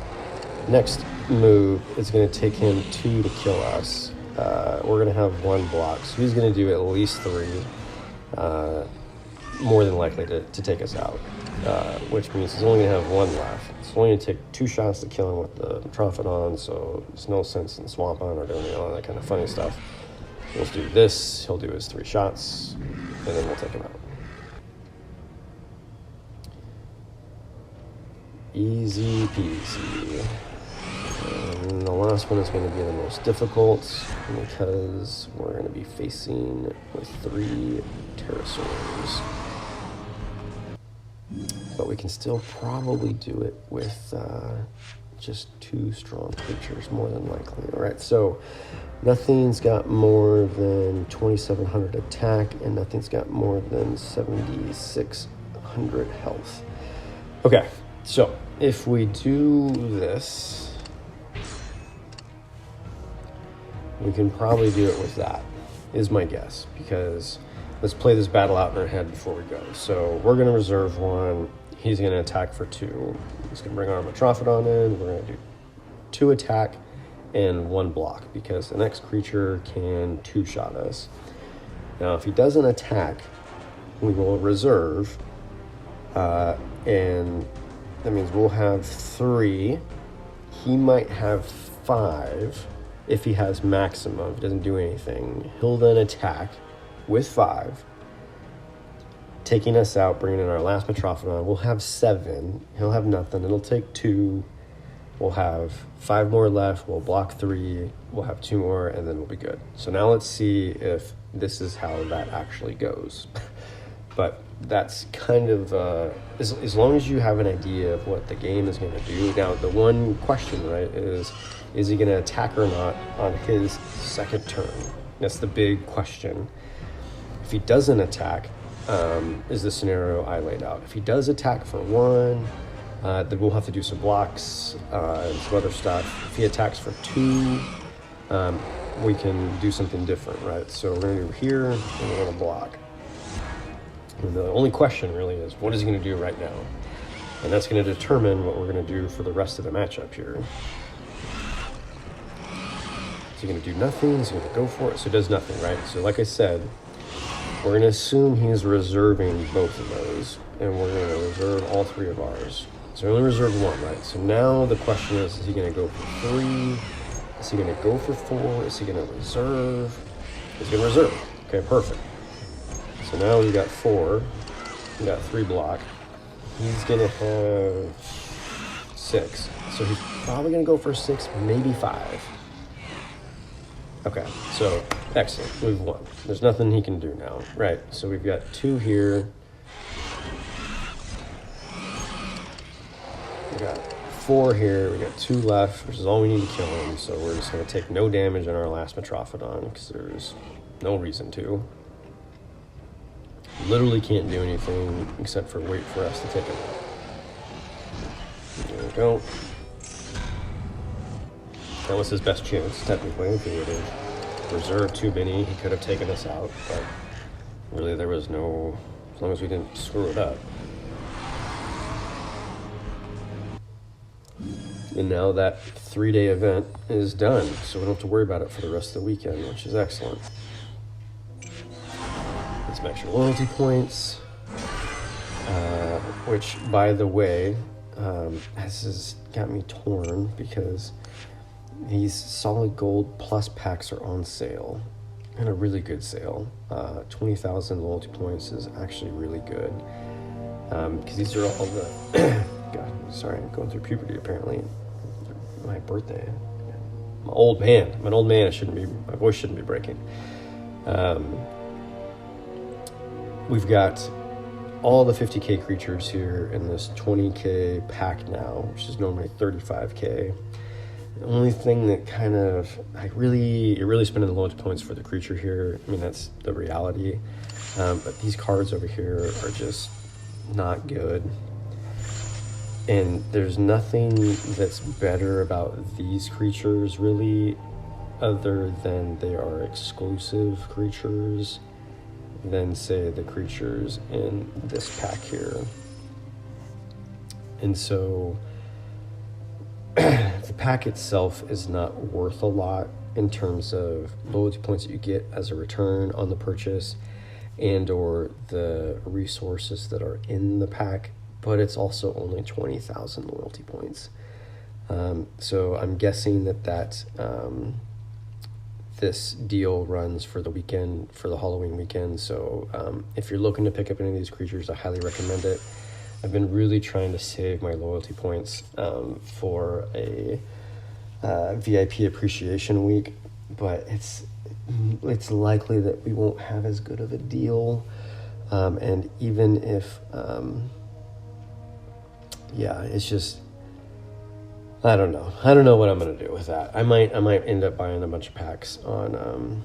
next move is going to take him 2 to kill us. We're going to have 1 block, so he's going to do at least 3, more than likely to take us out, which means he's only going to have 1 left. It's only going to take 2 shots to kill him with the Metrophodon, so there's no sense in swamping or doing all that kind of funny stuff. We'll do this, he'll do his 3 shots, and then we'll take him out. Easy peasy. And the last one is going to be the most difficult because we're going to be facing with 3 pterosaurs. But we can still probably do it with just 2 strong creatures, more than likely. All right, so nothing's got more than 2,700 attack, and nothing's got more than 7,600 health. Okay, so if we do this, we can probably do it with that, is my guess, because let's play this battle out in our head before we go. So we're going to reserve 1. He's going to attack for 2. He's going to bring our Metrophodon in. We're going to do 2 attack and 1 block, because the next creature can 2-shot us. Now, if he doesn't attack, we will reserve, and that means we'll have 3. He might have 5. If he has maximum, if he doesn't do anything, he'll then attack with 5, taking us out, bringing in our last Metrophodon. We'll have 7. He'll have nothing. It'll take 2. We'll have 5 more left. We'll block 3. We'll have 2 more, and then we'll be good. So now let's see if this is how that actually goes. But that's kind of, as long as you have an idea of what the game is going to do. Now, the one question, right, is he going to attack or not on his second turn? That's the big question. If he doesn't attack, is the scenario I laid out. If he does attack for 1, Then we'll have to do some blocks and some other stuff. If he attacks for 2, we can do something different, right? So we're gonna do here, and we're gonna block. And the only question really is, what is he gonna do right now? And that's gonna determine what we're gonna do for the rest of the matchup here. Is he gonna do nothing? Is he gonna go for it? So he does nothing, right? So like I said, we're gonna assume he's reserving both of those, and we're gonna reserve all 3 of ours. So we only reserve 1, right? So now the question is he gonna go for 3? Is he gonna go for 4? Is he gonna reserve? He's gonna reserve. Okay, perfect. So now we've got 4. We got 3 block. He's gonna have 6. So he's probably gonna go for 6, maybe 5. Okay, so excellent. We've won. There's nothing he can do now, right? So we've got 2 here. We got 4 here. We got 2 left, which is all we need to kill him. So we're just gonna take no damage on our last Metrophodon because there's no reason to. Literally can't do anything except for wait for us to take him out. There we go. That was his best chance, technically. If he would have reserved too many, he could have taken us out, but really there was no, as long as we didn't screw it up. And now that 3-day event is done, so we don't have to worry about it for the rest of the weekend, which is excellent. Get some extra loyalty points, which, by the way, this has got me torn because these solid gold plus packs are on sale, and a really good sale. 20,000 loyalty points is actually really good, because these are all the God, sorry, I'm going through puberty apparently. My birthday. I'm an old man. I'm an old man. My voice shouldn't be breaking. We've got all the 50k creatures here in this 20k pack now, which is normally 35k. The only thing that kind of, you're really spending the loyalty points for the creature here. I mean, that's the reality. But these cards over here are just not good. And there's nothing that's better about these creatures, really, other than they are exclusive creatures than, say, the creatures in this pack here. And so the pack itself is not worth a lot in terms of loyalty points that you get as a return on the purchase and or the resources that are in the pack, but it's also only 20,000 loyalty points. So I'm guessing that this deal runs for the weekend, for the Halloween weekend. So if you're looking to pick up any of these creatures, I highly recommend it. I've been really trying to save my loyalty points for a VIP appreciation week, but it's likely that we won't have as good of a deal. And even if, it's just, I don't know. I don't know what I'm gonna do with that. I might end up buying a bunch of packs on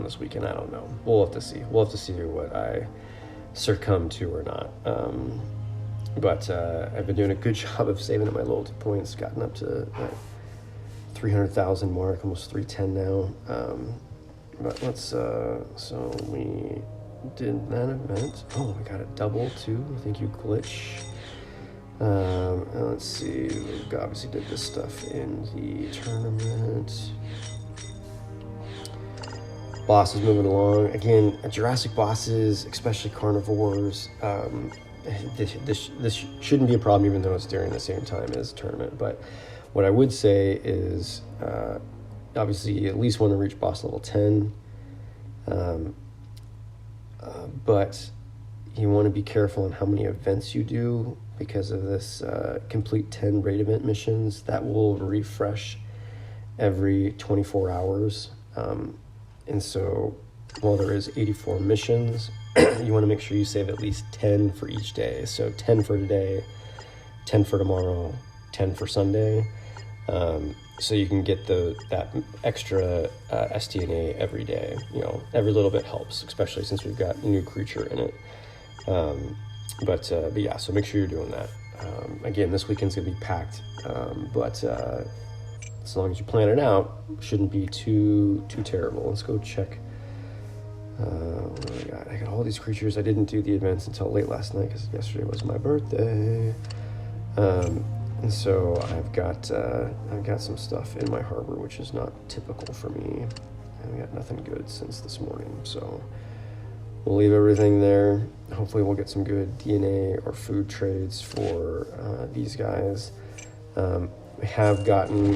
this weekend. I don't know. We'll have to see. We'll have to see what I succumb to or not. But I've been doing a good job of saving up my loyalty points. Gotten up to that 300,000 mark, almost 310 now. But let's. So we did that event. Oh, we got a double too. Thank you, Glitch. Let's see, we obviously did this stuff in the tournament. Bosses moving along. Again, Jurassic bosses, especially carnivores, this shouldn't be a problem even though it's during the same time as the tournament. But what I would say is, obviously you at least want to reach boss level 10, but you want to be careful on how many events you do because of this complete 10 raid event missions that will refresh every 24 hours. And so while there is 84 missions, you want to make sure you save at least 10 for each day. So 10 for today, 10 for tomorrow, 10 for Sunday. So you can get that extra STNA every day. You know, every little bit helps, especially since we've got a new creature in it. But yeah, so make sure you're doing that. Again, this weekend's gonna be packed, but as long as you plan it out, shouldn't be too terrible. Let's go check. What do I got? I got all these creatures. I didn't do the events until late last night because yesterday was my birthday. And so I've got some stuff in my harbor, which is not typical for me. I've got nothing good since this morning, so we'll leave everything there. Hopefully we'll get some good DNA or food trades for these guys. We have gotten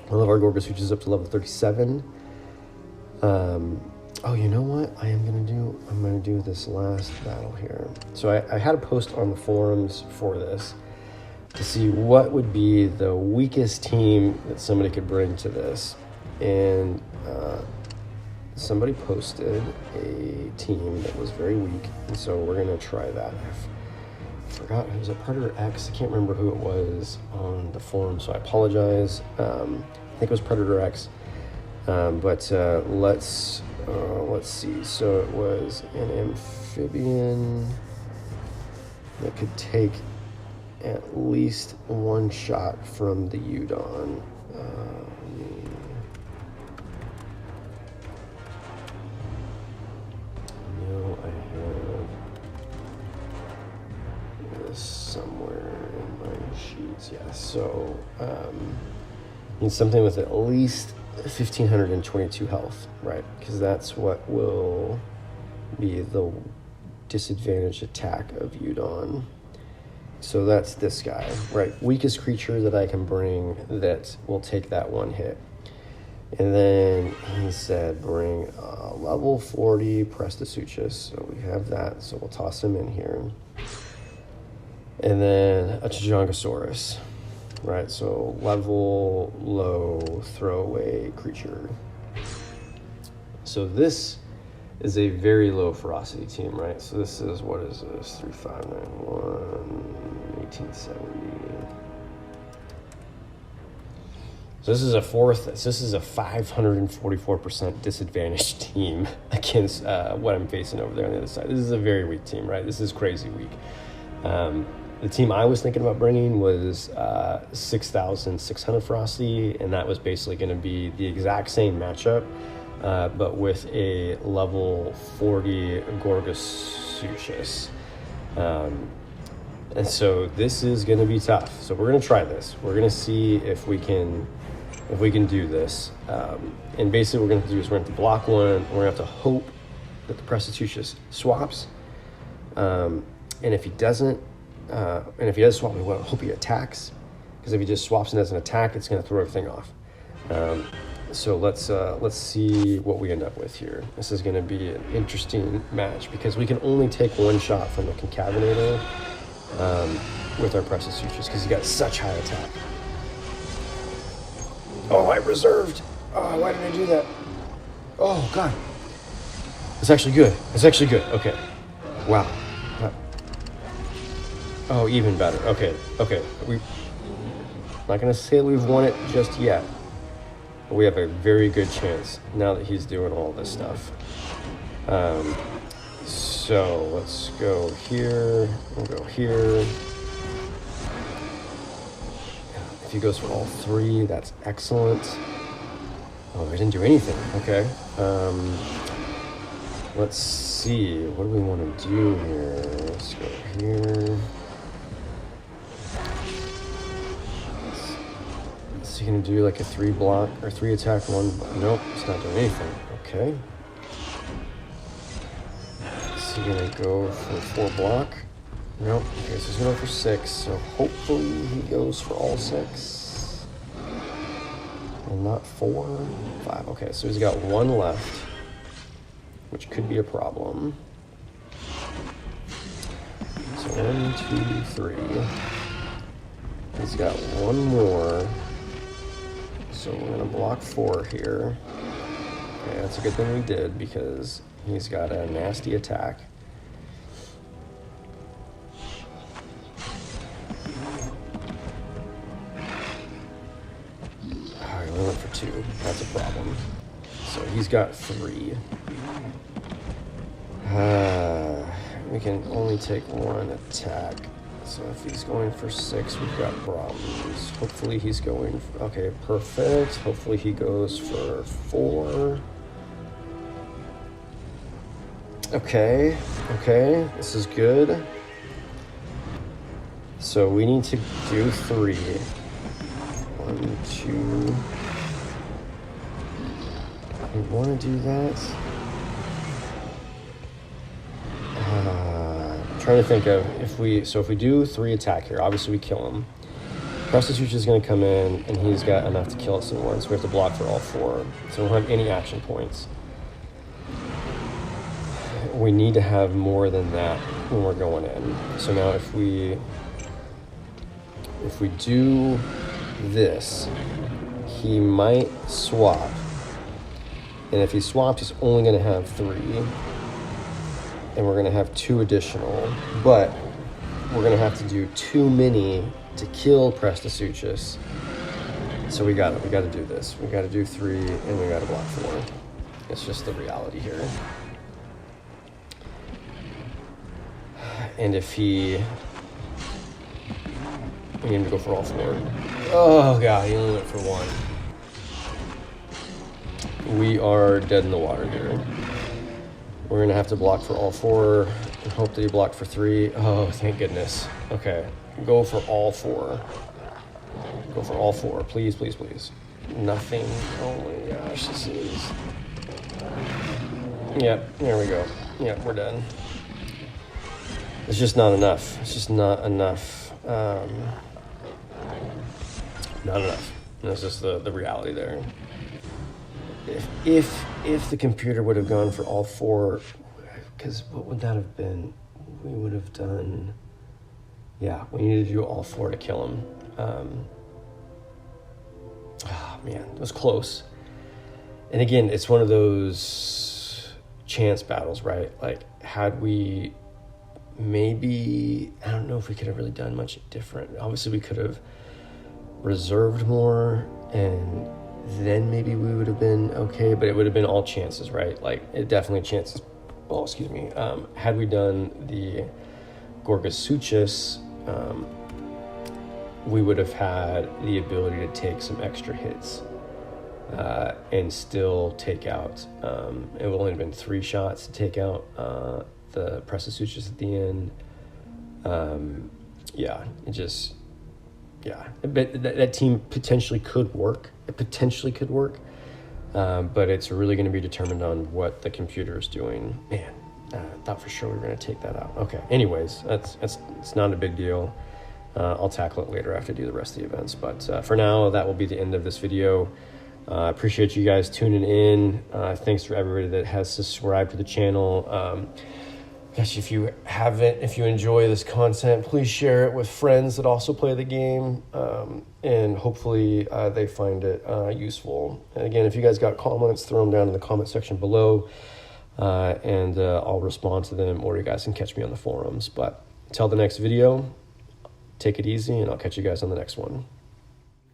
one of our Gryposuchus up to level 37. Oh, you know what I'm gonna do this last battle here. So I had a post on the forums for this to see what would be the weakest team that somebody could bring to this. And somebody posted a team that was very weak, and so we're gonna try that. I forgot, it was a Predator X. I can't remember who it was on the forum, so I apologize. I think it was Predator X. But let's see. So it was an amphibian that could take at least one shot from the Udon. I have this somewhere in my sheets. Yeah. So need something with at least 1,522 health, right? Because that's what will be the disadvantaged attack of Udon. So that's this guy, right? Weakest creature that I can bring that will take that one hit. And then he said bring level 40 Pterosaur. So we have that, so we'll toss him in here. And then a Gigantosaurus. Right, so level low throwaway creature. So this is a very low ferocity team, right? So this is, what is this? 3591, 1870. So this is a 544% disadvantaged team against what I'm facing over there on the other side. This is a very weak team, right? This is crazy weak. The team I was thinking about bringing was 6,600 ferocity, and that was basically going to be the exact same matchup, but with a level 40 Gryposuchus. And so this is going to be tough. So we're going to try this. We're going to see if we can do this. And basically what we're going to do is we're going to have to block one. We're going to have to hope that the Pterosaur swaps. And if he doesn't, and if he does swap, we want to hope he attacks, because if he just swaps and doesn't attack, it's going to throw everything off. So let's see what we end up with here. This is going to be an interesting match because we can only take one shot from the Concavenator with our Pterosaur because he got such high attack. Oh, I reserved. Oh, why did I do that? Oh God, it's actually good. It's actually good. Okay, wow. Oh, even better. Okay. I'm not gonna say we've won it just yet, but we have a very good chance now that he's doing all this stuff. So let's go here. We'll go here. If he goes for all three, that's excellent. Oh, I didn't do anything. Okay. Let's see. What do we want to do here? Let's go here. Is he gonna do like a 3 block or 3 attack 1? Nope, he's not doing anything. Okay. Is he gonna go for 4 block? Nope. Okay, so he's gonna go for 6. So hopefully he goes for all 6. And not 4, 5. Okay, so he's got 1 left, which could be a problem. So 1, 2, 3. He's got 1 more. So we're gonna block 4 here. Okay, that's a good thing we did because he's got a nasty attack. All right, we went for 2. That's a problem. So he's got 3. We we can only take one attack. So if he's going for 6, we've got problems. Hopefully he's going for, okay, perfect. Hopefully he goes for 4. Okay, this is good. So we need to do 3. 1, 2. We want to do that. I'm trying to think of if we do 3 attack here, obviously we kill him. Gryposuchus is going to come in, and he's got enough to kill us in one, so we have to block for all 4. So we don't have any action points. We need to have more than that when we're going in. So now if we do this, he might swap. And if he swaps, he's only going to have 3. And we're going to have 2 additional. But we're going to have to do too many to kill Pterosaur. So we got to do this. We got to do 3, and we got to block 4. It's just the reality here. And if we need him to go for all 4. Oh god, he only went for 1. We are dead in the water here. We're gonna have to block for all 4 and hope that he blocked for 3. Oh, thank goodness. Okay, go for all 4. Go for all 4, please, please, please. Nothing. Oh my gosh, this is. Yep, there we go. Yep, we're done. It's just not enough. It's just not enough. Not enough. That's just the reality there. If the computer would have gone for all 4, because what would that have been? We would have done. Yeah, we needed to do all 4 to kill him. Oh man, it was close. And again, it's one of those chance battles, right? Like, had we maybe, I don't know if we could have really done much different. Obviously, we could have reserved more, and then maybe we would have been okay, but it would have been all chances, right? Like, it definitely chances. Oh, excuse me. Had we done the Gryposuchus, we would have had the ability to take some extra hits and still take out. It would only have been 3 shots to take out the Pterosaur at the end. Yeah, it just, yeah. But that team potentially could work. It potentially could work, but it's really going to be determined on what the computer is doing. Man, I thought for sure we were going to take that out. Okay, anyways, it's not a big deal. I'll tackle it later after I do the rest of the events. But for now, that will be the end of this video. I appreciate you guys tuning in. Thanks for everybody that has subscribed to the channel. Gosh, if you enjoy this content, please share it with friends that also play the game, and hopefully they find it useful. And again, if you guys got comments, throw them down in the comment section below, and I'll respond to them, or you guys can catch me on the forums. But until the next video, take it easy, and I'll catch you guys on the next one.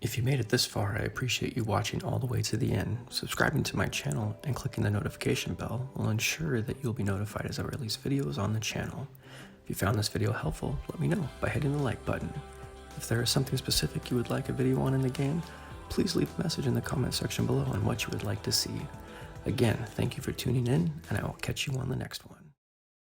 If you made it this far, I appreciate you watching all the way to the end. Subscribing to my channel and clicking the notification bell will ensure that you'll be notified as I release videos on the channel. If you found this video helpful, let me know by hitting the like button. If there is something specific you would like a video on in the game, please leave a message in the comment section below on what you would like to see. Again, thank you for tuning in, and I will catch you on the next one.